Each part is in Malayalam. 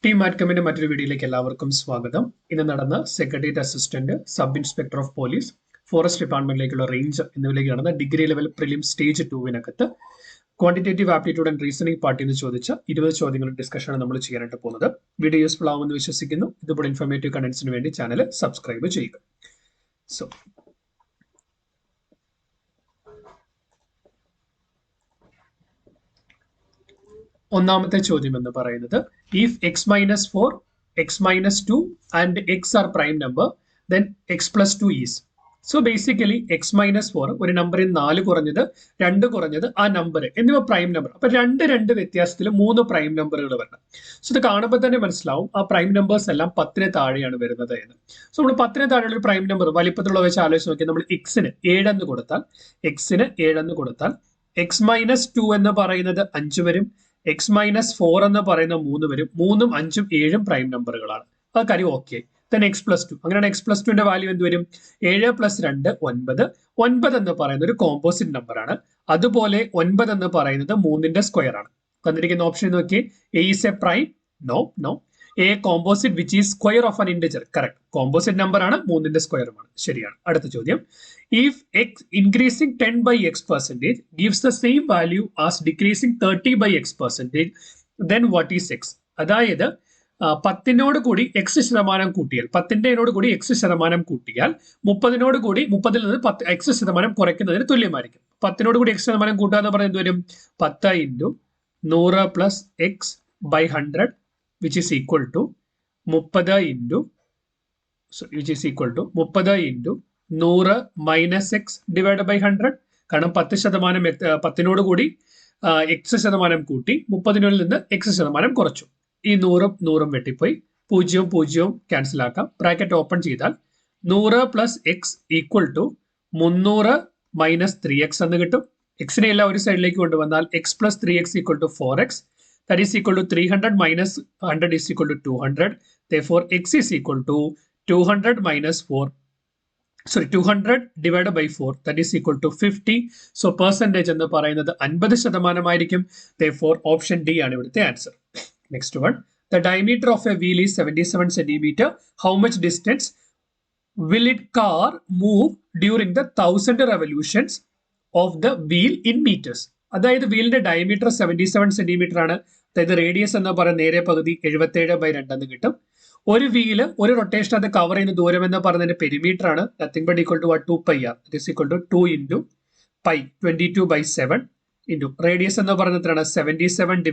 ടീം മാറ്റ്കമ്മിന്റെ മറ്റൊരു വീഡിയോയിലേക്ക് എല്ലാവർക്കും സ്വാഗതം. ഇന്ന് നടന്ന secretariat assistant, sub inspector of police, forest ഡിപ്പാർട്ട്മെന്റിലേക്കുള്ള റേഞ്ച് എന്നിവയിലേക്ക് നടന്ന ഡിഗ്രി ലെവൽ പ്രിലിം സ്റ്റേജ് 2-നകത്ത് ക്വാണ്ടിറ്റേറ്റീവ് ആപ്റ്റിറ്റ്യൂഡ് ആൻഡ് റീസണിംഗ് പാർട്ടിൽ നിന്ന് ചോദിച്ച 20 ചോദ്യങ്ങളുടെ ഡിസ്കഷനാണ് നമ്മൾ ചെയ്യാനായിട്ട് പോകുന്നത്. വീഡിയോ യൂസ്ഫുൾ ആവുമെന്ന് വിശ്വസിക്കുന്നു. ഇതുപോലെ ഇൻഫോർമേറ്റീവ് കണ്ടന്റ്സിന് വേണ്ടി ചാനൽ സബ്സ്ക്രൈബ് ചെയ്യുക. സോ ഒന്നാമത്തെ ചോദ്യം എന്ന് പറയുന്നത്, if x-4, x-2 and x are prime number, then x+2 is. So basically x-4 ഒരു നമ്പറിൽ 4 കുറഞ്ഞത്, 2 കുറഞ്ഞത്, ആ നമ്പർ എന്നിവ പ്രൈം നമ്പർ. അപ്പൊ രണ്ട് വ്യത്യാസത്തിൽ 3 പ്രൈം നമ്പറുകൾ വരണം. സോ ഇത് കാണുമ്പോൾ തന്നെ മനസ്സിലാവും ആ പ്രൈം നമ്പേഴ്സ് എല്ലാം 10 താഴെയാണ് വരുന്നത് എന്ന്. സോ നമ്മൾ 10 താഴെയുള്ള ഒരു പ്രൈം നമ്പർ വലിപ്പത്തിലുള്ള വെച്ച് ആലോചിച്ച് നോക്കിയാൽ, നമ്മൾ x-ന് 7 എന്ന് കൊടുത്താൽ, x-2 എന്ന് പറയുന്നത് 5 വരും, x-4 എന്ന് പറയുന്ന 3 വരും. 3ഉം 5ഉം 7ഉം പ്രൈം നമ്പറുകളാണ്. ആ കാര്യം ഓക്കെ. then x+2, അങ്ങനെയാണ് x+2ന്റെ വാല്യൂ എന്ത് വരും? 7 + 2 9. 9 എന്ന് പറയുന്നത് ഒരു കോമ്പോസിറ്റ് നമ്പർ ആണ്. അതുപോലെ 9 എന്ന് പറയുന്നത് 3ന്റെ സ്ക്വയർ ആണ്. തന്നിരിക്കുന്ന ഓപ്ഷൻ നോക്കി. A is a prime? No. A composite which is square of an integer. Correct. Composite number ആണ്, 3ന്റെ സ്ക്വയറുമാണ്. ശരിയാണ്. അടുത്ത ചോദ്യം, if x increasing 10/x% gives the same value as decreasing 30/x%, then what is x? അതായത് 10നോട് കൂടി x% കൂട്ടിയാൽ, 10ന്റെ കൂടി x% കൂട്ടിയാൽ 30നോട് കൂടി 30ൽ നിന്ന് x% കുറയ്ക്കുന്നതിന് തുല്യമായിരിക്കും. 10നോട് കൂടി x% കൂട്ടുക എന്ന് പറയുന്നത് വരും 10 × 100 + x/100 which is equal to 30 × 100 minus x divided by 100. കാരണം 10% 10നോട് കൂടി x% കൂട്ടി 30നുള്ളിൽ നിന്ന് x% കുറച്ചു. ഈ 100ഉം വെട്ടിപ്പോയി, 0 ക്യാൻസൽ ആക്കാം. ബ്രാക്കറ്റ് ഓപ്പൺ ചെയ്താൽ 100 + x = 300 - 3x എന്ന് കിട്ടും. എക്സിനെ എല്ലാം ഒരു സൈഡിലേക്ക് കൊണ്ടുവന്നാൽ x + 3x = 4x. That is equal to 300 - 100 is equal to 200. Therefore, x is equal to 200 divided by 4. That is equal to 50. So, percentage എന്ന് പറയുന്നത് 50% ആയിരിക്കും. Therefore, option D ആണ് ഇവിടുത്തെ answer. Next one. The diameter of a wheel is 77 centimeter. How much distance will its car move during the 1000 revolutions of the wheel in meters? അതായത് വീലിന്റെ ഡയമീറ്റർ 77 സെന്റിമീറ്റർ ആണ്. അതായത് റേഡിയസ് എന്ന് പറയുന്ന നേരെ പകുതി 77/2 എന്ന് കിട്ടും. ഒരു വീല് ഒരു റൊട്ടേഷൻ അത് കവർ ചെയ്യുന്ന ദൂരം എന്ന് പറയുന്നതിന്റെ പെരിമീറ്റർ ആണ്. Nothing but equal to 2πr. It is equal to 2 × π 22/7 into radius എന്ന് പറയുന്നത് എത്രയാണ്? 77 /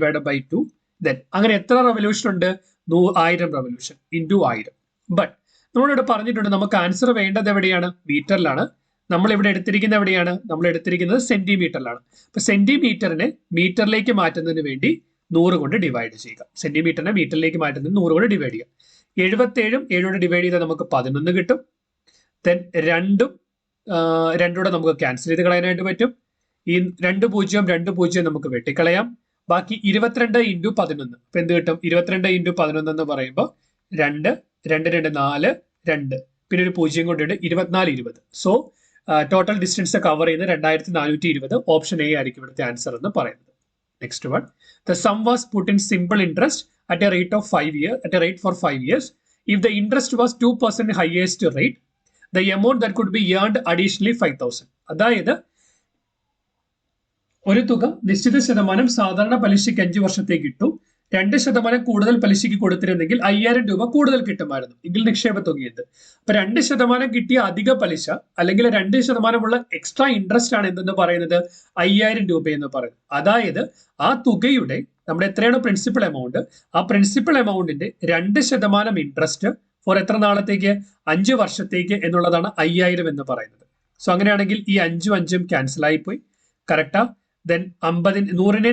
2. ദെൻ അങ്ങനെ എത്ര റെവല്യൂഷൻ ഉണ്ട്? 1000 റെവല്യൂഷൻ ഇൻറ്റു 1000. ബട്ട് നമ്മളിവിടെ പറഞ്ഞിട്ടുണ്ട് നമുക്ക് ആൻസർ വേണ്ടത് എവിടെയാണ്? മീറ്ററിലാണ്. നമ്മൾ ഇവിടെ എടുത്തിരിക്കുന്നത് എവിടെയാണ്? നമ്മൾ എടുത്തിരിക്കുന്നത് സെന്റിമീറ്ററിലാണ്. അപ്പൊ സെന്റിമീറ്ററിനെ മീറ്ററിലേക്ക് മാറ്റുന്നതിന് വേണ്ടി 100 കൊണ്ട് ഡിവൈഡ് ചെയ്യുക. സെന്റിമീറ്ററിനെ മീറ്ററിലേക്ക് മാറ്റുന്നതിന് 100 കൊണ്ട് ഡിവൈഡ് ചെയ്യുക. 77ഉം 7 ഡിവൈഡ് ചെയ്താൽ നമുക്ക് 11 കിട്ടും. ദെൻ 2 നമുക്ക് ക്യാൻസൽ ചെയ്ത് കളയാനായിട്ട് പറ്റും. ഈ 2 0 നമുക്ക് വെട്ടിക്കളയാം. ബാക്കി 22 × 11. അപ്പൊ എന്ത് കിട്ടും? 22 × 11 എന്ന് പറയുമ്പോൾ 2 2 2 4 2 പിന്നെ ഒരു 0 കൊണ്ടിട്ട് 24 20. സോ ടോട്ടൽ ഡിസ്റ്റൻസ് കവർ ചെയ്യുന്ന 2420. ഓപ്ഷൻ എ ആയിരിക്കും ഇവിടുത്തെ ആൻസർ എന്ന് പറയുന്നത്. Next one, the sum was put in simple interest at A rate for 5 years. If the interest was 2% highest rate, the amount that could be earned additionally 5,000. അതായത് ഒരു തുക നിശ്ചിത ശതമാനം സാധാരണ പലിശയ്ക്ക് 5 വർഷത്തേക്ക് ഇട്ടു. 2% കൂടുതൽ പലിശയ്ക്ക് കൊടുത്തിരുന്നെങ്കിൽ 5000 രൂപ കൂടുതൽ കിട്ടുമായിരുന്നു. എങ്കിൽ നിക്ഷേപ തുകയുണ്ട്. അപ്പൊ 2% കിട്ടിയ അധിക പലിശ അല്ലെങ്കിൽ 2% എക്സ്ട്രാ ഇൻട്രസ്റ്റ് ആണ് എന്തെന്ന് പറയുന്നത്? 5000 രൂപ എന്ന് പറയുന്നത്. അതായത് ആ തുകയുടെ നമ്മുടെ എത്രയാണ് പ്രിൻസിപ്പൽ എമൗണ്ട്, ആ പ്രിൻസിപ്പൽ എമൗണ്ടിന്റെ 2% ഇൻട്രസ്റ്റ് ഫോർ എത്ര നാളത്തേക്ക്? 5 വർഷത്തേക്ക് എന്നുള്ളതാണ് 5000 എന്ന് പറയുന്നത്. സോ അങ്ങനെയാണെങ്കിൽ ഈ 5ഉം ക്യാൻസൽ ആയിപ്പോയി. കറക്റ്റാ? ദെൻ 100നെ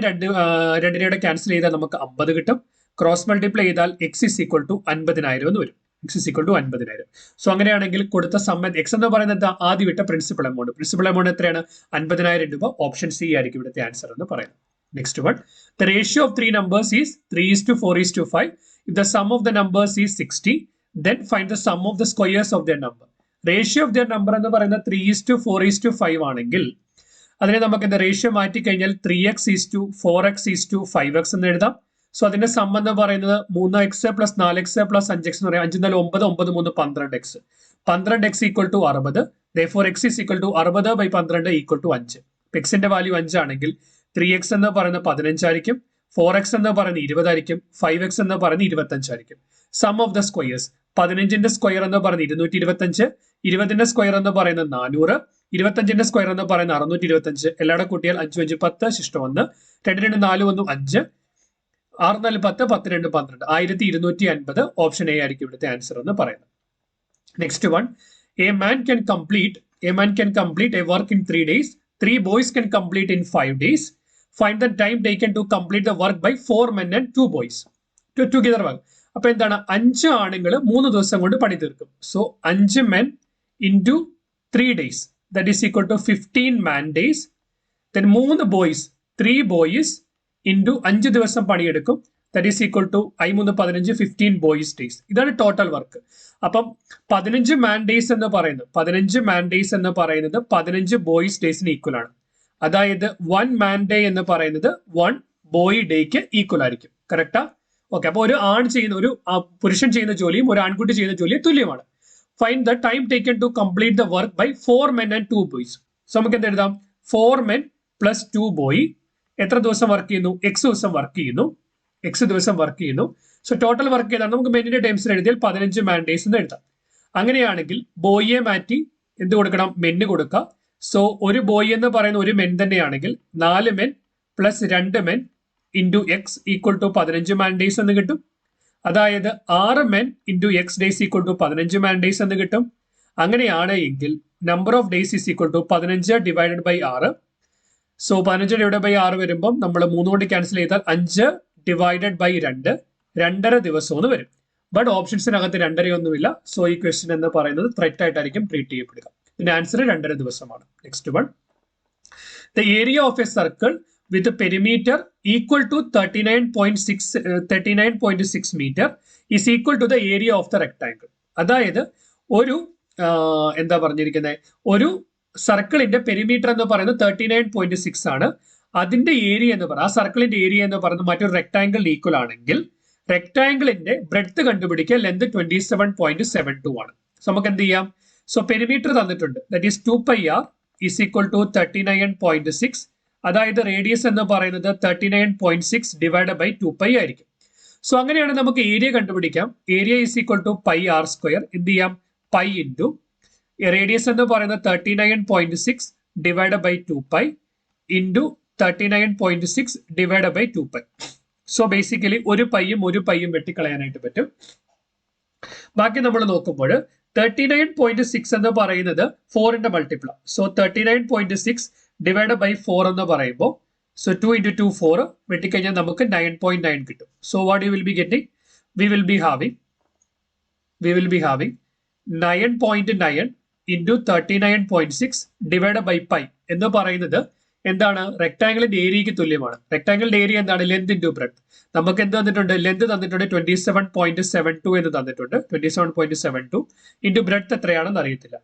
2 ക്യാൻസൽ ചെയ്താൽ നമുക്ക് 50 കിട്ടും. ക്രോസ് മൾട്ടിപ്ലൈ ചെയ്താൽ x is equal to 50,000 എന്ന് വരും. x is equal to 50,000. So അങ്ങനെയാണെങ്കിൽ കൊടുത്ത സമ്മ x എന്ന് പറയുന്നത് ആദ്യം വിട്ട പ്രിൻസിപ്പൽ എമൗണ്ട്. പ്രിൻസിപ്പൽ എമൗണ്ട് എത്രയാണ്? 50,000 രൂപ. ഓപ്ഷൻ സി ആയിരിക്കും ഇവിടുത്തെ ആൻസർ എന്ന് പറയുന്നത്. Next one, the ratio of 3 numbers is 3:4:5. If the sum of the numbers is 60, then find the sum of the squares of their number. Ratio of their number എന്ന് പറയുന്നത് 3:4:5 ആണെങ്കിൽ അതിനെ നമുക്ക് എന്താ റേഷ്യോ മാറ്റി കഴിഞ്ഞാൽ 3x:4x:5x എന്ന് എഴുതാം. സോ അതിന്റെ സം എന്ന് പറയുന്നത് 3x plus 4x plus 5x എന്ന് പറയാം. 5 4 9, 9 3 12x. 12x equal to 60. therefore x is equal to 60 by 12 equal to 5. എക്സിന്റെ വാല്യൂ 5 ആണെങ്കിൽ 3x എന്ന് പറയുന്നത് 15 ആയിരിക്കും, 4x എന്ന് പറയുന്നത് 20 ആയിരിക്കും, 5x എന്ന് പറയുന്നത് 25 ആയിരിക്കും. സം ഓഫ് ദ സ്ക്വയേഴ്സ് 15ന്റെ സ്ക്വയർ എന്ന് പറയുന്നത് 225, 20ന്റെ സ്ക്വയർ എന്ന് പറയുന്നത് 400, 25ന്റെ സ്ക്വയർ എന്ന് പറയുന്നത് 625. എല്ലാവരുടെ കൂട്ടിയാൽ 5 5 10 ശിഷ്ടം 1, 2 2 4 1 5, 6 4 10, 10 2 12, 1250. ഓപ്ഷൻ എ ആയിരിക്കും ഇവിടുത്തെ ആൻസർ എന്ന് പറയുന്നത്. Next one, a man can complete A work in 3 days. 3 boys can complete in 5 days. Find the time taken to complete the work by 4 men and 2 boys. Together work. അപ്പൊ എന്താണ്, 5 ആണുങ്ങൾ 3 ദിവസം കൊണ്ട് പണി തീർക്കും. So 5 men into 3 days, that is equal to 15 man days. Then 3 boys, 3 boys into 5 ദിവസം പണിയെടുക്കും, that is equal to 3 15, 15 boys days. ഇതാണ് ടോട്ടൽ വർക്ക്. അപ്പം 15 man days എന്ന് പറയുന്നത് 15 boys ഡേയ്സിന് ഈക്വൽ ആണ്. അതായത് 1 man day എന്ന് പറയുന്നത് 1 boy ഡേക്ക് ഈക്വൽ ആയിരിക്കും. കറക്റ്റാ? ഓക്കെ. അപ്പൊ ഒരു പുരുഷൻ ചെയ്യുന്ന ജോലിയും ഒരു ആൺകുട്ടി ചെയ്യുന്ന ജോലിയും തുല്യമാണ്. Find the time taken to complete the work by 4 men and 2 boys. So നമുക്ക് എന്ത് എഴുതാം? 4 men plus 2 boy എത്ര ദിവസം വർക്ക് ചെയ്യുന്നു? x ദിവസം വർക്ക് ചെയ്യുന്നു. സോ ടോട്ടൽ വർക്ക് ചെയ്താണ് നമുക്ക് മെന്നിന്റെ ടൈംസിൽ എഴുതിയാൽ 15 man days എന്ന് എഴുതാം. അങ്ങനെയാണെങ്കിൽ ബോയിയെ മാറ്റി എന്ത് കൊടുക്കണം? മെന്ന് കൊടുക്കാം. സോ ഒരു ബോയ് എന്ന് പറയുന്ന ഒരു മെൻ തന്നെയാണെങ്കിൽ 4 men plus 2 men into x equal to 15 man days എന്ന് കിട്ടും. അതായത് 6 men into x days equal to 15 man days എന്ന് കിട്ടും. അങ്ങനെയാണ് എങ്കിൽ number of days is equal to 15 divided by 6. So 15 divided by 6 വരുമ്പം നമ്മൾ 3 കൊണ്ട് ക്യാൻസൽ ചെയ്താൽ 5 ഡിവൈഡഡ് ബൈ 2, 2.5 ദിവസം എന്ന് വരും. ബട്ട് ഓപ്ഷൻസിനകത്ത് 2.5 ഒന്നുമില്ല. സോ ഈ ക്വസ്റ്റ്യൻ എന്ന് പറയുന്നത് ത്രെറ്റ് ആയിട്ടായിരിക്കും ട്രീറ്റ് ചെയ്യപ്പെടുക. ഇതിന്റെ ആൻസർ 2.5 ദിവസമാണ്. Next one, the area of a circle with perimeter equal to 39.6 metre is equal to the area of the rectangle. അതായത് ഒരു എന്താ പറഞ്ഞിരിക്കുന്നത്, ഒരു സർക്കിളിന്റെ പെരിമീറ്റർ എന്ന് പറയുന്നത് 39.6 ആണ്. അതിന്റെ ഏരിയ എന്ന് പറയുന്നത്, ആ സർക്കിളിന്റെ ഏരിയ എന്ന് പറയുന്നത് മറ്റൊരു റെക്ടാങ്കിൾ ഈക്വൽ ആണെങ്കിൽ റെക്ടാങ്കിളിന്റെ ബ്രെഡ്ത്ത് കണ്ടുപിടിക്കുക. ലെന്ത് 27.72 ആണ്. സോ നമുക്ക് എന്ത് ചെയ്യാം? സോ പെരിമീറ്റർ തന്നിട്ടുണ്ട്, that is 2πr is equal to 39.6. അതായത് റേഡിയസ് എന്ന് പറയുന്നത് 39.6 ഡിവൈഡ് ബൈ 2π ആയിരിക്കും. സോ അങ്ങനെയാണ് നമുക്ക് ഏരിയ കണ്ടുപിടിക്കാം. Area is equal to πr². എന്ത് ചെയ്യാം? പൈ ഇൻറ്റു റേഡിയസ് എന്ന് പറയുന്നത് 39.6 divide by 2π into 39.6 divide by 2π. So basically ഒരു പൈയും വെട്ടിക്കളയാനായിട്ട് പറ്റും. ബാക്കി നമ്മൾ നോക്കുമ്പോൾ 39.6 എന്ന് പറയുന്നത് 4ന്റെ മൾട്ടിപ്പിൾ. സോ 39.6 ഡിവൈഡ് ബൈ 4 എന്ന് പറയുമ്പോൾ സോ 2 into 2 4 വെട്ടിക്കഴിഞ്ഞാൽ നമുക്ക് 9.9 കിട്ടും. So what you will be getting? We will be having 9.9 into 39.6 divide by pi എന്ന് പറയുന്നത് എന്താണ്? റെക്ടാങ്കിളിന്റെ ഏരിയക്ക് തുല്യമാണ്. റെക്ടാങ്കിളിന്റെ ഏരിയ എന്താണ്? Length into breadth. നമുക്ക് എന്ത് തന്നിട്ടുണ്ട്? ലെന്ത് തന്നിട്ടുണ്ട് 27.72 എന്ന് തന്നിട്ടുണ്ട്. 27.72 ഇൻറ്റു ബ്രെഡ്ത്ത് എത്രയാണെന്ന് അറിയത്തില്ല.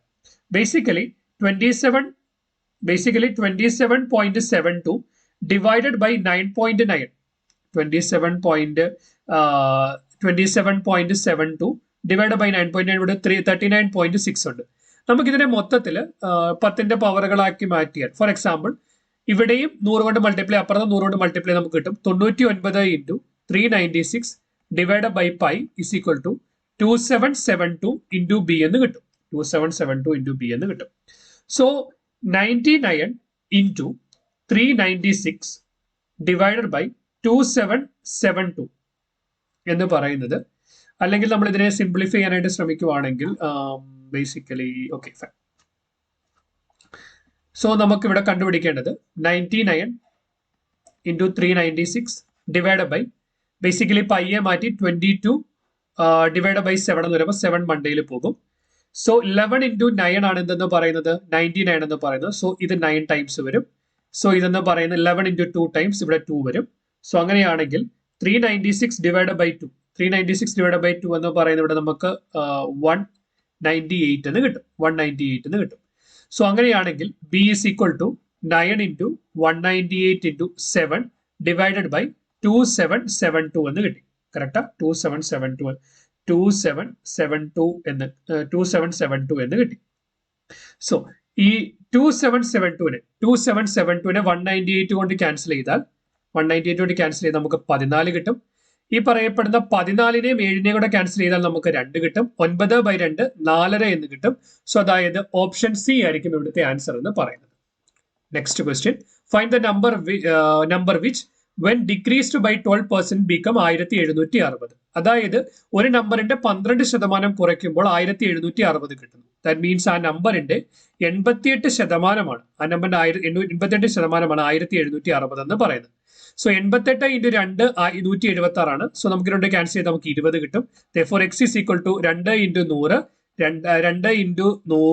Basically 27.72 divided by 9.9. 27.72 divide by 9.9 ഇവിടെ 39.6 ഉണ്ട്. നമുക്കിതിനെ മൊത്തത്തിൽ 10ന്റെ പവറുകളാക്കി മാറ്റിയാൽ, ഫോർ എക്സാമ്പിൾ ഇവിടെയും 100 കൊണ്ട് മൾട്ടിപ്ലൈ, അപ്പുറത്ത് 100 കൊണ്ട് മൾട്ടിപ്ലൈ നമുക്ക് കിട്ടും. 99 into 396 divide by pi is equal to 2772 into b എന്ന് കിട്ടും. 2772 ഇൻറ്റു ബി എന്ന് കിട്ടും. സോ 99 ഇൻറ്റു 396 ഡിവൈഡഡ് ബൈ 2772 എന്ന് പറയുന്നത്, അല്ലെങ്കിൽ നമ്മൾ ഇതിനെ സിംപ്ലിഫൈ ചെയ്യാനായിട്ട് ശ്രമിക്കുവാണെങ്കിൽ ബേസിക്കലി ഓക്കെ ഫൈൻ. സോ നമുക്ക് ഇവിടെ കണ്ടുപിടിക്കേണ്ടത് 99 ഇൻറ്റു 396 ഡിവൈഡ് ബൈ ബേസിക്കലി പയ്യെ മാറ്റി 22 ഡിവൈഡ് ബൈ 7 എന്ന് വരുമ്പോൾ 7 മണ്ടയിൽ പോകും. സോ 11 ഇൻറ്റു 9 ആണ് എന്തെന്ന് പറയുന്നത് 99 എന്ന് പറയുന്നത്. സോ ഇത് 9 ടൈംസ് വരും. സോ ഇതെന്ന് പറയുന്നത് 11 ഇൻറ്റു 2 ടൈംസ് ഇവിടെ 2 വരും. സോ അങ്ങനെയാണെങ്കിൽ 396 ഡിവൈഡ് ബൈ 2 എന്ന് പറയുന്നത് ഇവിടെ നമുക്ക് 198 എന്ന് കിട്ടും. 198 എന്ന് കിട്ടും. സോ അങ്ങനെയാണെങ്കിൽ b is equal to 9 into 198 into 7 divided by 2772 എന്ന് കിട്ടി. കറക്റ്റാ? 2772 എന്ന് കിട്ടി. സോ ഈ 2772നെ 198 കൊണ്ട് ക്യാൻസൽ ചെയ്താൽ നമുക്ക് 14 കിട്ടും. ഈ പറയപ്പെടുന്ന 14നെയും 7നെയും കൂടെ ക്യാൻസൽ ചെയ്താൽ നമുക്ക് 2 കിട്ടും. 9/2 4.5 എന്ന് കിട്ടും. സോ അതായത് ഓപ്ഷൻ സി ആയിരിക്കും ഇവിടുത്തെ ആൻസർ എന്ന് പറയുന്നത്. Next question, find the number which when decreased by 12% become 1760. അതായത് ഒരു നമ്പറിന്റെ 12% കുറയ്ക്കുമ്പോൾ 1760 കിട്ടുന്നു. ദാറ്റ് മീൻസ് ആ നമ്പറിന്റെ 88%, ആ നമ്പറിന്റെ 88%, 1760 എന്ന് പറയുന്നത്. സോ 88 × 2 176 ആണ്. സോ നമുക്ക് 2 ക്യാൻസൽ ചെയ്ത് നമുക്ക് 20 കിട്ടും. Therefore x is equal to 2 × 100, 2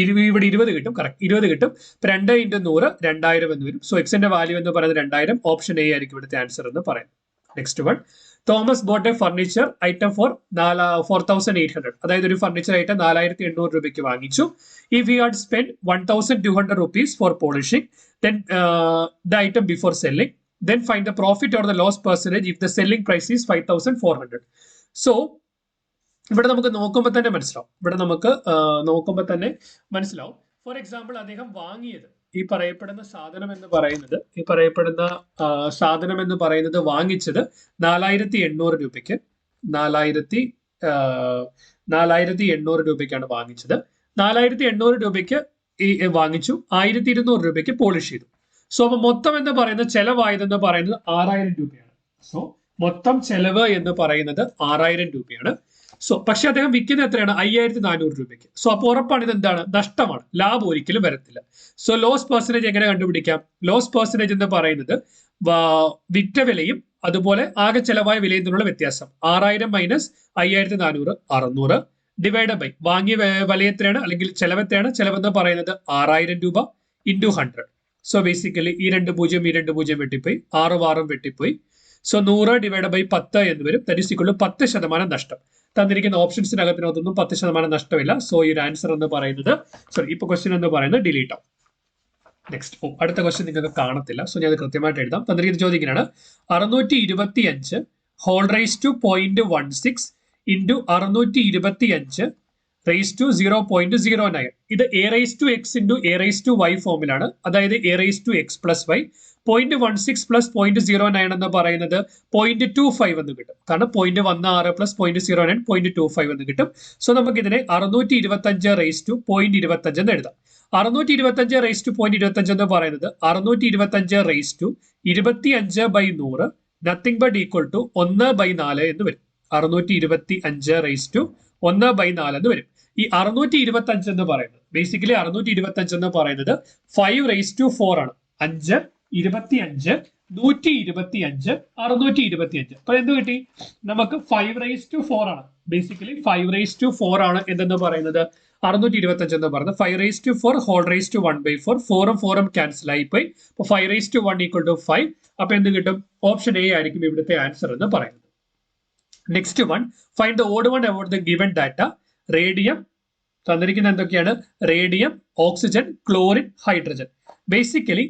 ഇവിടെ 20 കിട്ടും. കറക്റ്റ് 20 കിട്ടും. 2 × 100 2000 എന്ന് വരും. സോ എക്സിന്റെ വാല്യൂ എന്ന് പറയുന്നത് 2000. ഓപ്ഷൻ എ ആയിരിക്കും ഇവിടുത്തെ ആൻസർ എന്ന് പറയുന്നത്. Next one, Thomas bought a furniture item for 4800. അതായത് ഒരു ഫർണിച്ചർ ഐറ്റം 4800 രൂപയ്ക്ക് വാങ്ങിച്ചു. If he had spend 1200 rupees for polishing then the item before selling, then find the profit or the loss percentage if the selling price is 5400. So ഇവിടെ നമുക്ക് നോക്കുമ്പോൾ തന്നെ മനസ്സിലാവും. ഫോർ എക്സാമ്പിൾ, അദ്ദേഹം വാങ്ങിയത് ഈ പറയപ്പെടുന്ന സാധനം എന്ന് പറയുന്നത് വാങ്ങിച്ചത് 4800 രൂപയ്ക്ക് 4800 രൂപയ്ക്കാണ് വാങ്ങിച്ചത്. 4800 രൂപയ്ക്ക് വാങ്ങിച്ചു, 1200 രൂപയ്ക്ക് പോളിഷ് ചെയ്തു. സോ അപ്പൊ മൊത്തം എന്ന് പറയുന്നത് ചെലവായതെന്ന് പറയുന്നത് 6000 രൂപയാണ്. സോ മൊത്തം ചെലവ് എന്ന് പറയുന്നത് 6000 രൂപയാണ്. സോ പക്ഷെ അദ്ദേഹം വിൽക്കുന്നത് എത്രയാണ്? 5400 രൂപയ്ക്ക്. സോ അപ്പോൾ ഉറപ്പാണ് ഇത് എന്താണ്? നഷ്ടമാണ്, ലാഭം ഒരിക്കലും വരത്തില്ല. സോ ലോസ് പെർസെന്റേജ് എങ്ങനെ കണ്ടുപിടിക്കാം? ലോസ് പെർസെന്റേജ് എന്ന് പറയുന്നത് വിറ്റ വിലയും അതുപോലെ ആകെ ചെലവായ വിലയും തമ്മിലുള്ള വ്യത്യാസം. 6000 മൈനസ് 5400 600 ഡിവൈഡ് ബൈ വാങ്ങിയ വില എത്രയാണ് അല്ലെങ്കിൽ ചെലവ് എത്രയാണ്? ചെലവെന്ന് പറയുന്നത് 6000 രൂപ ഇൻറ്റു 100. സോ ബേസിക്കലി ഈ 2 0 വെട്ടിപ്പോയി, 6 വെട്ടിപ്പോയി. സോ 100 ഡിവൈഡ് ബൈ 10 എന്ന് വരും. ദാറ്റ് ഈസ് ഈക്വൽ ടു 10% നഷ്ടം. തന്നിരിക്കുന്ന ഓപ്ഷൻസിനകത്തിനകത്തൊന്നും 10% നഷ്ടമില്ല. സോ ഈ ഒരു ആൻസർ എന്ന് പറയുന്നത് ഇപ്പൊ ക്വസ്റ്റ്യൻ എന്ന് പറയുന്നത് ഡിലീറ്റ് ആവും. നെക്സ്റ്റ്, അടുത്ത ക്വസ്റ്റ്യൻ നിങ്ങൾക്ക് കാണത്തില്ല. സോ ഞാൻ കൃത്യമായിട്ട് എഴുതാം. തന്നിരിക്കുന്ന ചോദിക്കാനാണ് 625 whole raise to 0.16 into 625 raise to 0.09. ഇത് a raise to x into a raise to y ഫോമിലാണ്. അതായത് a raise to x plus y 0.16 plus 0.09 എന്ന് പറയുന്നത് 0.25 എന്ന് കിട്ടും. കാരണം 0.16 പ്ലസ് 0.09 0.25 എന്ന് കിട്ടും. സോ നമുക്ക് ഇതിനെ 625 റൈസ് ടു 0.25 എന്ന് എഴുതാം. 625 റൈസ് ടു 0.25 എന്ന് പറയുന്നത് 625 raise to 25/100 nothing but equal to 1/4 എന്ന് വരും. 625 റൈസ് ടു 1/4 എന്ന് വരും. ഈ 625 എന്ന് പറയുന്നത് ബേസിക്കലി 625 എന്ന് പറയുന്നത് 5 റൈസ് ടു 4 ആണ്. 5 25 125 625. അപ്പൊ എന്ത് കിട്ടി? നമുക്ക് 5 റൈസ് ടു 4 ആണ്. ബേസിക്കലി 5 റൈസ് ടു 4 ആണ് എന്തെന്ന് പറയുന്നത് 625 എന്ന് പറയുന്നത്. 5 raise to 4 whole raise to 1/4 4ഉം ക്യാൻസൽ ആയിപ്പോയി. അപ്പൊ 5 റൈസ് ടു 1 ഈക്വൽ ടു 5. അപ്പൊ എന്ത് കിട്ടും? ഓപ്ഷൻ എ ആയിരിക്കും ഇവിടുത്തെ ആൻസർ എന്ന് പറയുന്നത്. Next one, find the odd one about the given data. Radium തന്നിരിക്കുന്ന എന്തൊക്കെയാണ്? Radium, oxygen, chlorine, hydrogen. Basically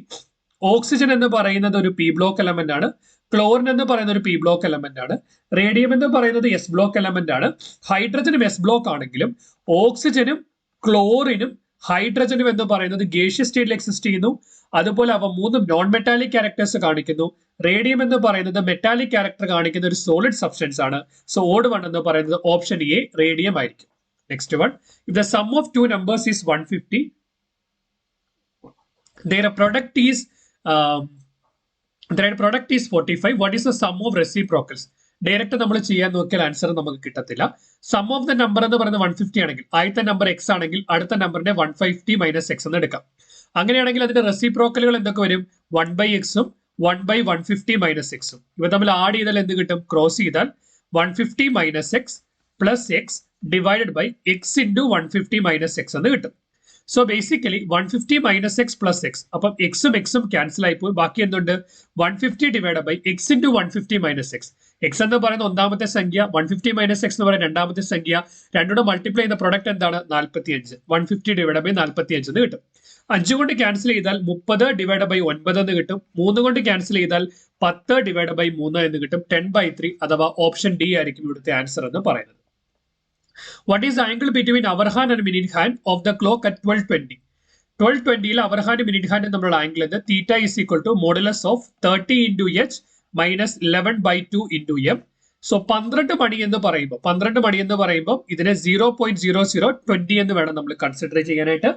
oxygen എന്ന് പറയുന്നത് ഒരു പി ബ്ലോക്ക് എലമെന്റ് ആണ്. ക്ലോറിൻ എന്ന് പറയുന്ന ഒരു പി ബ്ലോക്ക് എലമെന്റ് ആണ്. റേഡിയം എന്ന് പറയുന്നത് എസ് ബ്ലോക്ക് എലമെന്റ് ആണ്. ഹൈഡ്രജനും എസ് ബ്ലോക്ക് ആണെങ്കിലും ഓക്സിജനും ക്ലോറിനും ഹൈഡ്രജനും എന്ന് പറയുന്നത് ഗേഷ്യസ് സ്റ്റേറ്റിൽ എക്സിസ്റ്റ് ചെയ്യുന്നു. അതുപോലെ അവ മൂന്നും നോൺ മെറ്റാലിക് ക്യാരക്ടേഴ്സ് കാണിക്കുന്നു. റേഡിയം എന്ന് പറയുന്നത് മെറ്റാലിക് ക്യാരക്ടർ കാണിക്കുന്ന ഒരു സോളിഡ് സബ്സ്റ്റൻസ് ആണ്. സോ ഓഡ് വൺ എന്ന് പറയുന്നത് ഓപ്ഷൻ എ റേഡിയം ആയിരിക്കും. Next one, if the sum of two numbers is 150, their product is 45, what is the sum of reciprocals? Direct നമ്മൾ ചെയ്യാൻ നോക്കിയാൽ ആൻസർ നമുക്ക് കിട്ടത്തില്ല. സം ഓഫ് ദ നമ്പർ എന്ന് പറയുന്നത് 150 ആണെങ്കിൽ ആദ്യത്തെ നമ്പർ എക്സ് ആണെങ്കിൽ അടുത്ത നമ്പറിനെ 150 മൈനസ് എക്സ് എന്ന് എടുക്കാം. അങ്ങനെയാണെങ്കിൽ അതിന്റെ റെസിപ്രോക്കലുകൾ എന്തൊക്കെ വരും? 1/x-ഉം 1/150 മൈനസ് എക്സും. ഇവ തമ്മിൽ ആഡ് ചെയ്താൽ എന്ത് കിട്ടും? ക്രോസ് ചെയ്താൽ 150 minus x plus x divided by x into 150 minus x എന്ന് കിട്ടും. So basically 150 minus x plus x. അപ്പം എക്സും എക്സും ക്യാൻസൽ ആയിപ്പോയി. ബാക്കി എന്തുണ്ട്? 150 divide by x into 150 minus x. X എന്ന് പറയുന്ന ഒന്നാമത്തെ സംഖ്യ, 150 മൈനസ് എക്സ് എന്ന് പറയുന്ന രണ്ടാമത്തെ സംഖ്യ. രണ്ടോടെ മൾട്ടിപ്ലൈ ചെയ്യുന്ന പ്രൊഡക്റ്റ് എന്താണ്? 45. 150 ഡിവൈഡ് ബൈ 45 എന്ന് കിട്ടും. 5 കൊണ്ട് ക്യാൻസൽ ചെയ്താൽ 30 ഡിവൈഡ് ബൈ 9 എന്ന് കിട്ടും. 3 കൊണ്ട് ക്യാൻസൽ ചെയ്താൽ 10 ഡിവൈഡ് ബൈ 3 എന്ന് കിട്ടും. 10/3 അഥവാ ഓപ്ഷൻ ഡി ആയിരിക്കും ഇവിടുത്തെ ആൻസർ എന്ന് പറയുന്നത്. What is angle between hour hand and minute hand of the clock at 12:20? 12:20 hour hand minute hand തമ്മിലുള്ള ആംഗിൾ എന്ത്? Theta is equal to modulus of 30 into h minus 11/2 into m. So 12 മണി എന്ന് പറയുമ്പോൾ ഇതിനെ 0.0020 എന്ന് വേണം നമ്മൾ കൺസിഡർ ചെയ്യാനായിട്ട്.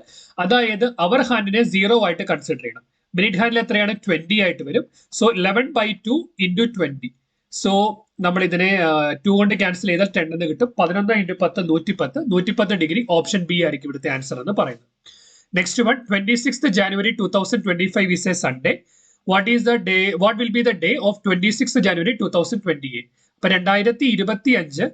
അതായത് അവർ ഹാൻഡിനെ 0 ആയിട്ട് കൺസിഡർ ചെയ്യണം. മിനിറ്റ് ഹാൻഡിൽ എത്രയാണ്? 20 ആയിട്ട് വരും. So 11/2 into 20. സോ നമ്മൾ ഇതിനെ 2 കൊണ്ട് ക്യാൻസൽ ചെയ്താൽ 10 എന്ന് കിട്ടും. 11 ഇൻറ്റു 10 110 ഡിഗ്രി. ഓപ്ഷൻ ബി ആയിരിക്കും ഇവിടുത്തെ ആൻസർ എന്ന് പറയുന്നത്. Next one, 26th January 2025 is a Sunday. What will be the day of 26th January 2028? അപ്പൊ 2025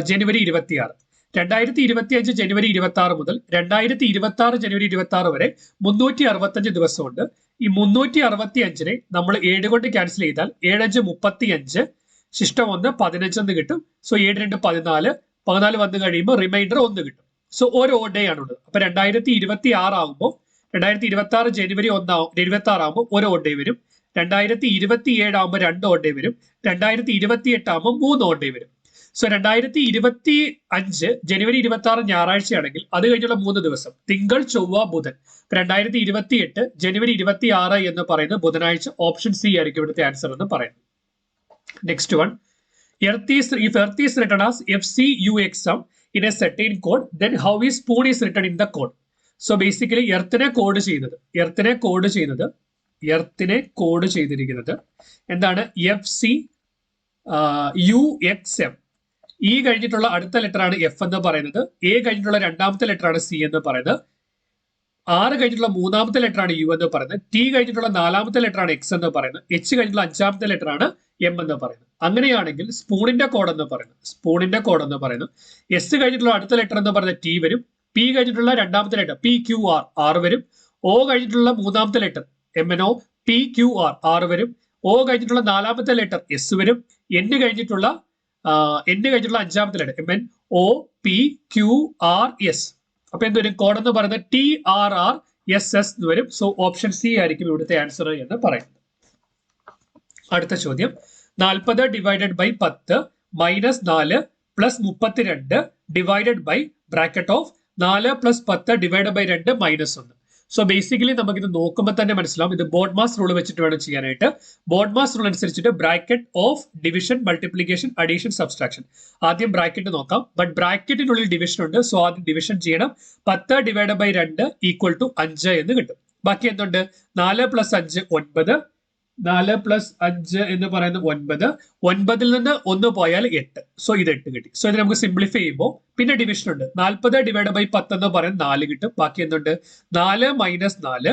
ജനുവരി 26. 2025 ജനുവരി 26 മുതൽ 2026 ജനുവരി 26 വരെ 365 ദിവസമുണ്ട്. ഈ 365നെ നമ്മൾ 7 കൊണ്ട് ക്യാൻസൽ ചെയ്താൽ 7×5 35, ശിഷ്ടം 1 15 എന്ന് കിട്ടും. സോ 7×2 14 വന്നു കഴിയുമ്പോൾ റിമൈൻഡർ 1 കിട്ടും. സോ ഒരു ഓഡ് ഡേ ആണുള്ളത്. അപ്പൊ 2026 ആകുമ്പോൾ 2026 ജനുവരി 26 ആകുമ്പോൾ ഒരു ഓഡ് ഡേ വരും. 2027 ആകുമ്പോൾ 2 ഓഡ് ഡേ വരും. 2028 ആകുമ്പോൾ 3 ഓഡ് ഡേ വരും. സോ 2025 ജനുവരി 26 ഞായറാഴ്ചയാണെങ്കിൽ അത് കഴിഞ്ഞുള്ള 3 ദിവസം തിങ്കൾ, ചൊവ്വ, ബുധൻ. 2028 ജനുവരി 26 എന്ന് പറയുന്നത് ബുധനാഴ്ച. ഓപ്ഷൻ സി ആയിരിക്കും ഇവിടുത്തെ ആൻസർ എന്ന് പറയുന്നത്. Next one, if earth is written as FCUXM in a certain code, then how is spoon is written in the code? So basically എർത്തിനെ കോഡ് ചെയ്തിരിക്കുന്നത് എന്താണ്? FCUXM. ഇ കഴിഞ്ഞിട്ടുള്ള അടുത്ത ലെറ്റർ ആണ് എഫ് എന്ന് പറയുന്നത്. എ കഴിഞ്ഞിട്ടുള്ള രണ്ടാമത്തെ ലെറ്റർ ആണ് സി എന്ന് പറയുന്നത്. ആറ് കഴിഞ്ഞിട്ടുള്ള മൂന്നാമത്തെ ലെറ്റർ ആണ് യു എന്ന് പറയുന്നത്. ടി കഴിഞ്ഞിട്ടുള്ള നാലാമത്തെ ലെറ്റർ ആണ് എക്സ് എന്ന് പറയുന്നത്. എച്ച് കഴിഞ്ഞിട്ടുള്ള അഞ്ചാമത്തെ ലെറ്റർ ആണ് എം എന്ന് പറയുന്നത്. അങ്ങനെയാണെങ്കിൽ സ്പൂണിന്റെ കോഡ് എന്ന് പറയുന്നത് എസ് കഴിഞ്ഞിട്ടുള്ള അടുത്ത ലെറ്റർ എന്ന് പറയുന്നത് ടി വരും. പി കഴിഞ്ഞിട്ടുള്ള രണ്ടാമത്തെ ലെറ്റർ PQR ആർ വരും. ഒ കഴിഞ്ഞിട്ടുള്ള മൂന്നാമത്തെ ലെറ്റർ MNO PQR ആർ വരും. ഒ കഴിഞ്ഞിട്ടുള്ള നാലാമത്തെ ലെറ്റർ എസ് വരും. എൻ കഴിഞ്ഞിട്ടുള്ള അഞ്ചാമത്തെ ലെറ്റർ MNOPQRS. അപ്പൊ എന്തുവരും? കോഡ് എന്ന് പറയുന്നത് TRRSS എന്ന് വരും. സോ ഓപ്ഷൻ സി ആയിരിക്കും ഇവിടുത്തെ ആൻസർ എന്ന് പറയുന്നത്. അടുത്ത ചോദ്യം, 40 divided by 10 minus 4 plus 32 divided by bracket of 4 plus 10 divide by 2 minus 1. So basically നമുക്ക് ഇത് നോക്കുമ്പോൾ തന്നെ മനസ്സിലാവും ഇത് ബോഡ്മാസ് റൂൾ വെച്ചിട്ട് വേണം ചെയ്യാനായിട്ട്. ബോഡ്മാസ് റൂൾ അനുസരിച്ചിട്ട് bracket of division, multiplication, addition, subtraction. ആദ്യം ബ്രാക്കറ്റ് നോക്കാം. ബട്ട് ബ്രാക്കറ്റിനുള്ളിൽ ഡിവിഷൻ ഉണ്ട്. സോ ആദ്യം ഡിവിഷൻ ചെയ്യണം. 10 ഡിവൈഡ് ബൈ 2 ഈക്വൽ ടു 5 എന്ന് കിട്ടും. ബാക്കി എന്തുണ്ട്? 4 പ്ലസ് 5 9. 4 പ്ലസ് 5 എന്ന് പറയുന്നത് 9. 9ൽ നിന്ന് 1 പോയാൽ 8. സോ ഇത് 8 കിട്ടി. സോ ഇത് നമുക്ക് സിംപ്ലിഫൈ ചെയ്യുമ്പോൾ പിന്നെ ഡിവിഷൻ ഉണ്ട്. 40 ഡിവൈഡ് ബൈ 10 എന്ന് പറയുന്നത് 4 കിട്ടും. ബാക്കി എന്തുണ്ട്? 4 മൈനസ് 4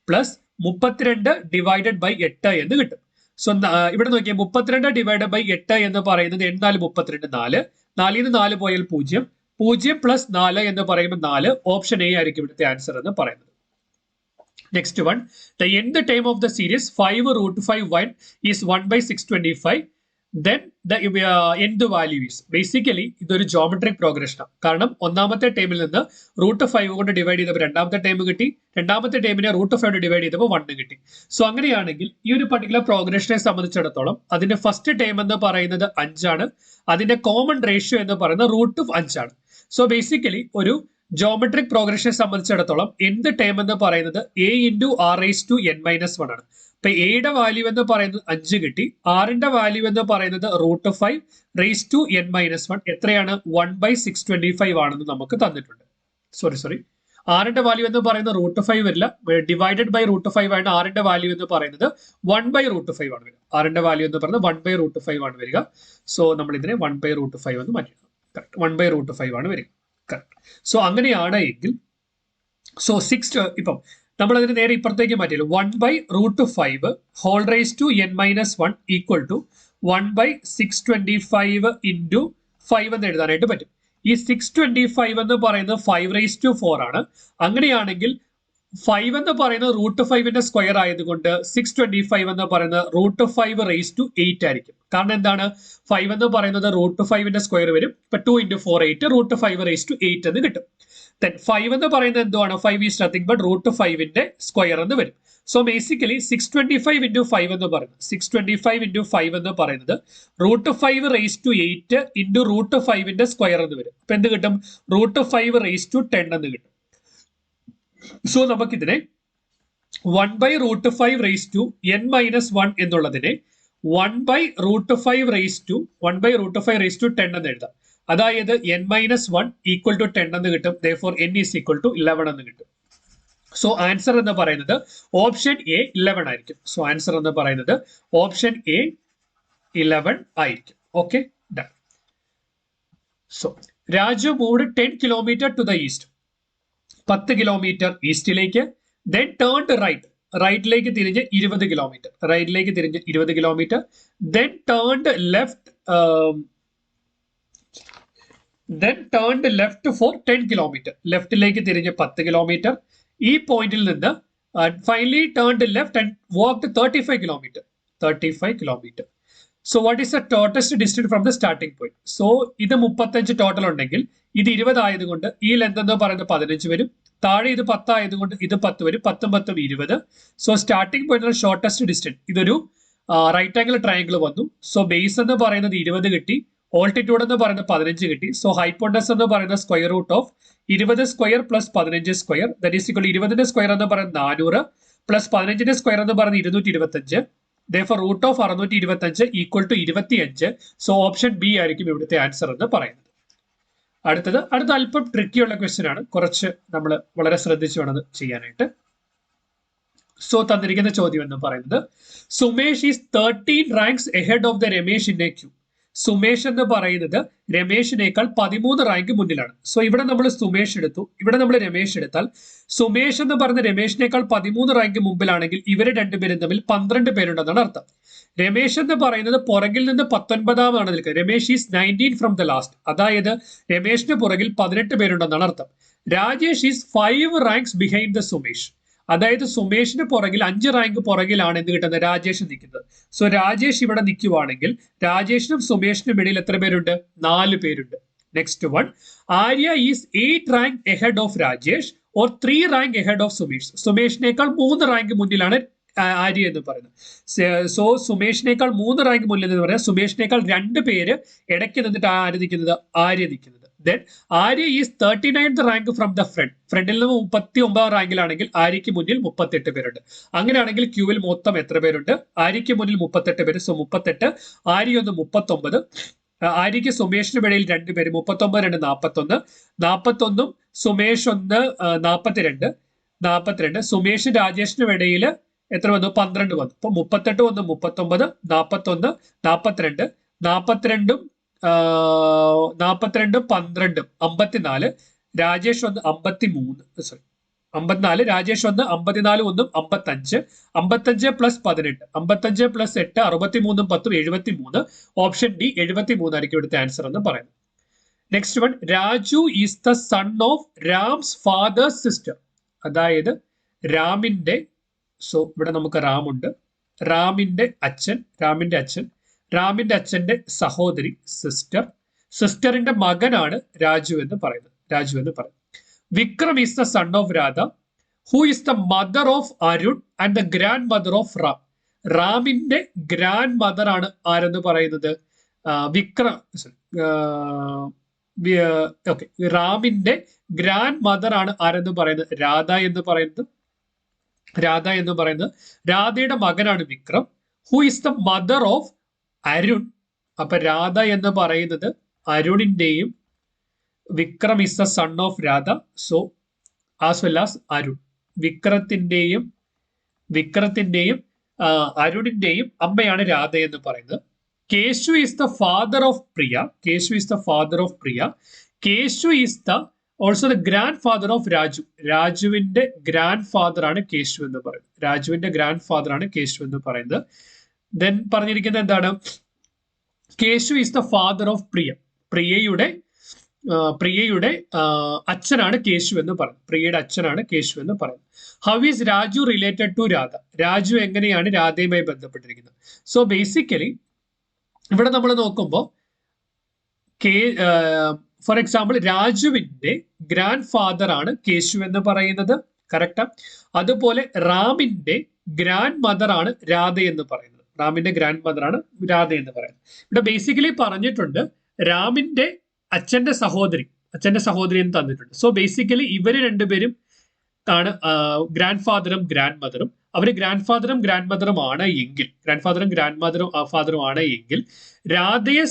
പ്ലസ് 32 ഡിവൈഡഡ് ബൈ 8 എന്ന് കിട്ടും. സോ ഇവിടെ നോക്കിയാൽ 32 ഡിവൈഡ് ബൈ 8 എന്ന് പറയുന്നത് 8×4 32 4. 4ൽ നിന്ന് 4 പോയാൽ 0. 0 പ്ലസ് 4 എന്ന് പറയുമ്പോൾ 4. ഓപ്ഷൻ എ ആയിരിക്കും ഇവിടുത്തെ ആൻസർ എന്ന് പറയുന്നത്. Next one, the nth term of the series 5√5 is 1/625. Then the nth value is basically ഇതൊരു ജോമെട്രിക് പ്രോഗ്രഷൻ ആണ്. കാരണം ഒന്നാമത്തെ ടേമിൽ നിന്ന് √5 കൊണ്ട് ഡിവൈഡ് ചെയ്തപ്പോൾ രണ്ടാമത്തെ ടേം കിട്ടി. രണ്ടാമത്തെ ടേമിനെ √5 കൊണ്ട് ഡിവൈഡ് ചെയ്തപ്പോൾ 1 കിട്ടി. സോ അങ്ങനെയാണെങ്കിൽ ഈ ഒരു പർട്ടിക്കുലർ പ്രോഗ്രഷനെ സംബന്ധിച്ചിടത്തോളം അതിന്റെ ഫസ്റ്റ് ടേം എന്ന് പറയുന്നത് 5 ആണ്. അതിന്റെ കോമൺ റേഷ്യോ എന്ന് പറയുന്നത് √5 ആണ്. സോ ബേസിക്കലി ഒരു ജോമെട്രിക് പ്രോഗ്രഷനെ സംബന്ധിച്ചിടത്തോളം എന്ത് ടേം എന്ന് പറയുന്നത് A×r⁻n−1 ആണ്. അപ്പൊ എയുടെ വാല്യൂ എന്ന് പറയുന്നത് 5 കിട്ടി. ആറിന്റെ വാല്യൂ എന്ന് പറയുന്നത് √5⁻n−1 എത്രയാണ്? 1/625 ആണെന്ന് നമുക്ക് തന്നിട്ടുണ്ട്. സോറി ആറിന്റെ വാല്യൂ എന്ന് പറയുന്നത് √5 വരില്ല. ഡിവൈഡഡ് ബൈ √5 ആണ്. ആറിന്റെ വാല്യൂ എന്ന് പറയുന്നത് 1/√5 ആണ് വരിക. ആറിന്റെ വാല്യൂ എന്ന് പറയുന്നത് 1/√5 ആണ് വരിക. സോ നമ്മൾ ഇതിനെ 1/√5 എന്ന് മാറ്റി. കറക്റ്റ് 1/√5 ആണ് വരിക. സോ അങ്ങനെയാണ് എങ്കിൽ സോ 6 ഇപ്പം നമ്മൾ അതിന് നേരെ ഇപ്പുറത്തേക്ക് മാറ്റിയല്ലോ. 1/√5 whole raise to n−1 equal to 1/625 into 5 എന്ന് എഴുതാനായിട്ട് പറ്റും. ഈ 625 എന്ന് പറയുന്നത് 5⁻⁴ ആണ്. അങ്ങനെയാണെങ്കിൽ 5 എന്ന് പറയുന്നത് √5ന്റെ സ്ക്വയർ ആയതുകൊണ്ട് 625 എന്ന് പറയുന്നത് √5⁸ ആയിരിക്കും. കാരണം എന്താണ്, 5 എന്ന് പറയുന്നത് √5ന്റെ സ്ക്വയർ വരും. ഇപ്പൊ 2 × 4 8 √5⁸ എന്ന് കിട്ടും. Then 5 എന്ന് പറയുന്നത് എന്തുവാണ്, 5 ഈസ് നത്തിങ് ബട്ട് √5ന്റെ സ്ക്വയർ എന്ന് വരും. സോ ബേസിക്കലി 625 × 5 എന്ന് പറയുന്നത് 625 × 5 എന്ന് പറയുന്നത് √5⁸ ഇൻറ്റു √5ന്റെ സ്ക്വയർ എന്ന് വരും. അപ്പൊ എന്ത് കിട്ടും, √5⁸ എന്ന് കിട്ടും. സോ നമുക്കിതിനെ 1/√5⁻n-1 എന്നുള്ളതിനെ 1/√5⁻10 എന്ന് എഴുതാം. അതായത് n-1 ഈക്വൽ ടു 10 എന്ന് കിട്ടും. therefore n is equal to 11 എന്ന് കിട്ടും. സോ ആൻസർ എന്ന് പറയുന്നത് ഓപ്ഷൻ എ 11 ആയിരിക്കും. സോ ആൻസർ എന്ന് പറയുന്നത് ഓപ്ഷൻ എ 11 ആയിരിക്കും. Okay, done. So Raju moved 10 kilometre to the east, 10 kilometre ഈസ്റ്റിലേക്ക്. ദെൻ ടേൺഡ് റൈറ്റിലേക്ക് തിരിഞ്ഞ് 20 kilometre. Then turned left for 10 kilometre, ലെഫ്റ്റിലേക്ക് തിരിഞ്ഞ് 10 കിലോമീറ്റർ. ഈ പോയിന്റിൽ നിന്ന് finally turned left and walked 35 kilometre. So what is the shortest distance from the starting point? So ഇത് 35 ടോട്ടൽ ഉണ്ടെങ്കിൽ ഇത് 20 ആയതുകൊണ്ട് ഈ ലെന്ത് എന്ന് പറയുന്നത് 15 വരും. താഴെ ഇത് 10 ആയതുകൊണ്ട് ഇത് 10 വരും. 10 × 10 20. So starting point shortest distance ഇതൊരു റൈറ്റ് ആംഗിൾ ട്രയാംഗിൾ വന്നു. സോ ബേസ് എന്ന് പറയുന്നത് 20 കിട്ടി, ഓൾട്ടിറ്റ്യൂഡ് എന്ന് പറയുന്നത് 15 കിട്ടി. സോ ഹൈപ്പോട്ടനസ് എന്ന് പറയുന്നത് square root of 20 square plus 15 square, that is equal 20ന്റെ സ്ക്വയർ എന്ന് പറയുന്നത് 400 പ്ലസ് 15ന്റെ സ്ക്വയർ എന്ന് പറയുന്നത് 225. therefore root of 625 equal to 25. So option B ആയിരിക്കും ഇവിടുത്തെ ആൻസർ എന്ന് പറയുന്നത്. അടുത്ത അല്പം ട്രിക്കിയുള്ള ക്വസ്റ്റ്യൻ ആണ്, കുറച്ച് നമ്മൾ വളരെ ശ്രദ്ധിച്ചു വേണം ചെയ്യാനായിട്ട്. സോ തന്നിരിക്കുന്ന ചോദ്യം എന്ന് പറയുന്നത് Sumesh is 13 ranks ahead of the Ramesh in a queue. Sumesh എന്ന് പറയുന്നത് രമേഷിനേക്കാൾ 13 റാങ്ക് മുന്നിലാണ്. സോ ഇവിടെ നമ്മൾ സുമേഷ് എടുത്തു, ഇവിടെ നമ്മൾ രമേഷ് എടുത്താൽ സുമേഷ് എന്ന് പറയുന്ന രമേഷിനേക്കാൾ 13 റാങ്ക് മുമ്പിലാണെങ്കിൽ ഇവര് രണ്ടുപേരും തമ്മിൽ 12 പേരുണ്ടെന്നാണ് അർത്ഥം. രമേഷ് എന്ന് പറയുന്നത് പുറകിൽ നിന്ന് 19ാമാണ് നിൽക്കുന്നത്. Ramesh is 19 from the last, അതായത് രമേഷിന് പുറകിൽ 18 പേരുണ്ടെന്നാണ് അർത്ഥം. Rajesh is 5 ranks behind the Sumesh, അതായത് സുമേഷിന് പുറകിൽ 5 റാങ്ക് പുറകിലാണ് എന്ത് കിട്ടുന്നത്, രാജേഷ് നിൽക്കുന്നത്. സോ രാജേഷ് ഇവിടെ നിൽക്കുവാണെങ്കിൽ രാജേഷിനും സുമേഷിനും ഇടയിൽ എത്ര പേരുണ്ട്, 4 പേരുണ്ട്. Next one, Arya is 8 rank ahead of Rajesh or 3 rank ahead of Sumesh. സുമേഷിനേക്കാൾ 3 റാങ്ക് മുന്നിലാണ് ആര്യ എന്ന് പറയുന്നത്. സോ സുമേഷിനേക്കാൾ 3 റാങ്ക് മുന്നിൽ എന്ന് പറയാം. സുമേഷിനേക്കാൾ 2 പേര് ഇടയ്ക്ക് നിന്നിട്ട് ആര്യ നിൽക്കുന്നത്. Then Arya is 39th rank from the ഫ്രണ്ടിൽ നിന്ന് 39 റാങ്കിലാണെങ്കിൽ ആര്യയ്ക്ക് മുന്നിൽ 38 പേരുണ്ട്. അങ്ങനെയാണെങ്കിൽ ക്യൂവിൽ മൊത്തം എത്ര പേരുണ്ട്, ആര്യയ്ക്ക് മുന്നിൽ 38 പേര്. സോ 38, ആര്യ ഒന്ന് 39, ആര്യയ്ക്ക് സുമേഷിനും ഇടയിൽ 2 പേര്, 39 2 41, 41 സുമേഷ് ഒന്ന് 42, സുമേഷ് രാജേഷിനും ഇടയിൽ എത്ര വന്നു, 12 വന്നു. അപ്പൊ 38 ഒന്ന് 39, 41 42, 42 12 54, രാജേഷ് ഒന്ന് 54, രാജേഷ് ഒന്ന് 54 ഒന്നും 55, 55 പ്ലസ് 18, 55 പ്ലസ് 8 63 10 73. ഓപ്ഷൻ ഡി 73 ആയിരിക്കും ഇവിടുത്തെ ആൻസർ എന്ന് പറയുന്നത്. Next one, Raju is the son of Ram's father's sister, അതായത് രാമിന്റെ, സോ ഇവിടെ നമുക്ക് റാമുണ്ട്, രാമിന്റെ അച്ഛന്റെ സഹോദരി സിസ്റ്ററിന്റെ മകനാണ് രാജു എന്ന് പറയുന്നത്. Vikram is the son of Radha, who is the mother of Arun and the grandmother of Ram. റാമിന്റെ ഗ്രാൻഡ് മദർ ആണ് ആരെന്ന് പറയുന്നത്, റാമിന്റെ ഗ്രാൻഡ് മദർ ആണ് ആരെന്ന് പറയുന്നത്, രാധ എന്ന് പറയുന്നത്. രാധയുടെ മകനാണ് Vikram. Who is the mother of Arun. അപ്പൊ രാധ എന്ന് പറയുന്നത് അരുണിന്റെയും, Vikram is the son of Radha. So as well as Arun, വിക്രത്തിന്റെയും അരുണിന്റെയും അമ്മയാണ് രാധ എന്ന് പറയുന്നത്. Keshu is the father of Priya. Keshu is the also the grandfather of Raju. രാജുവിന്റെ ഗ്രാൻഡ് ഫാദർ ആണ് കേശു എന്ന് പറയുന്നത്. ദെൻ പറഞ്ഞിരിക്കുന്നത് എന്താണ്, Keshu is the father of Priya. പ്രിയയുടെ അച്ഛനാണ് കേശു എന്ന് പറയുന്നത്. പ്രിയയുടെ അച്ഛനാണ് കേശു എന്ന് പറയുന്നത്. How is Raju related to Radha? Raju എങ്ങനെയാണ് രാധയുമായി ബന്ധപ്പെട്ടിരിക്കുന്നത്? സോ ബേസിക്കലി ഇവിടെ നമ്മൾ നോക്കുമ്പോൾ ഫോർ എക്സാമ്പിൾ രാജുവിന്റെ ഗ്രാൻഡ് ഫാദർ ആണ് കേശു എന്ന് പറയുന്നത്. കറക്റ്റാ. അതുപോലെ റാമിന്റെ ഗ്രാൻഡ് മദർ ആണ് രാധ എന്ന് പറയുന്നത്. റാമിന്റെ ഗ്രാൻഡ് മദർ ആണ് രാധ എന്ന് പറയുന്നത്. ഇവിടെ ബേസിക്കലി പറഞ്ഞിട്ടുണ്ട് രാമിന്റെ അച്ഛന്റെ സഹോദരി എന്ന് തന്നിട്ടുണ്ട്. സോ ബേസിക്കലി ഇവര് രണ്ടുപേരും ആണ് ഗ്രാൻഡ് ഫാദറും ഗ്രാൻഡ് മദറും. അവര് ഗ്രാൻഡ് ഫാദറും ഗ്രാൻഡ് മദറും ആണ് എങ്കിൽ രാധയെ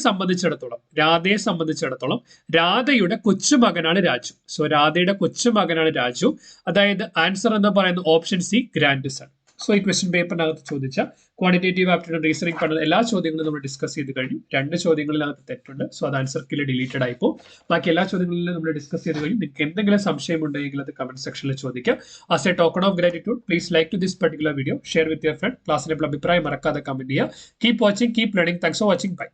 സംബന്ധിച്ചിടത്തോളം രാധയുടെ കൊച്ചുമകനാണ് രാജു. സോ രാധയുടെ കൊച്ചുമകനാണ് രാജു. അതായത് ആൻസർ എന്ന് പറയുന്നത് option C, grandson. So ഈ ക്വസ്റ്റ്യൻ പേപ്പറിനകത്ത് ചോദിച്ച ക്വാണ്ടിറ്റേറ്റീവ് ആപ്റ്റിറ്റ്യൂഡ് റീസണിംഗ് പഠന എല്ലാ ചോദ്യങ്ങളും നമ്മൾ ഡിസ്കസ് ചെയ്ത് കഴിഞ്ഞു. 2 ചോദ്യങ്ങളിനകത്ത് തെറ്റുണ്ട്. സോ അത് ആൻസർ കീഴിൽ ഡിലീറ്റഡ് ആയിപ്പോ. ബാക്കി എല്ലാ ചോദ്യങ്ങളിലും നമ്മൾ ഡിസ്കസ് ചെയ്ത് കഴിഞ്ഞു. നിങ്ങൾക്ക് എന്തെങ്കിലും സംശയം ഉണ്ടെങ്കിൽ അത് കമന്റ് സെക്ഷനിൽ ചോദിക്കാം. As a token of gratitude please like to this particular video, share with your friend. ക്ലാസ്സിലെ അഭിപ്രായം മറക്കാതെ കമന്റ് ചെയ്യുക. Keep watching, keep learning. Thanks for watching. By.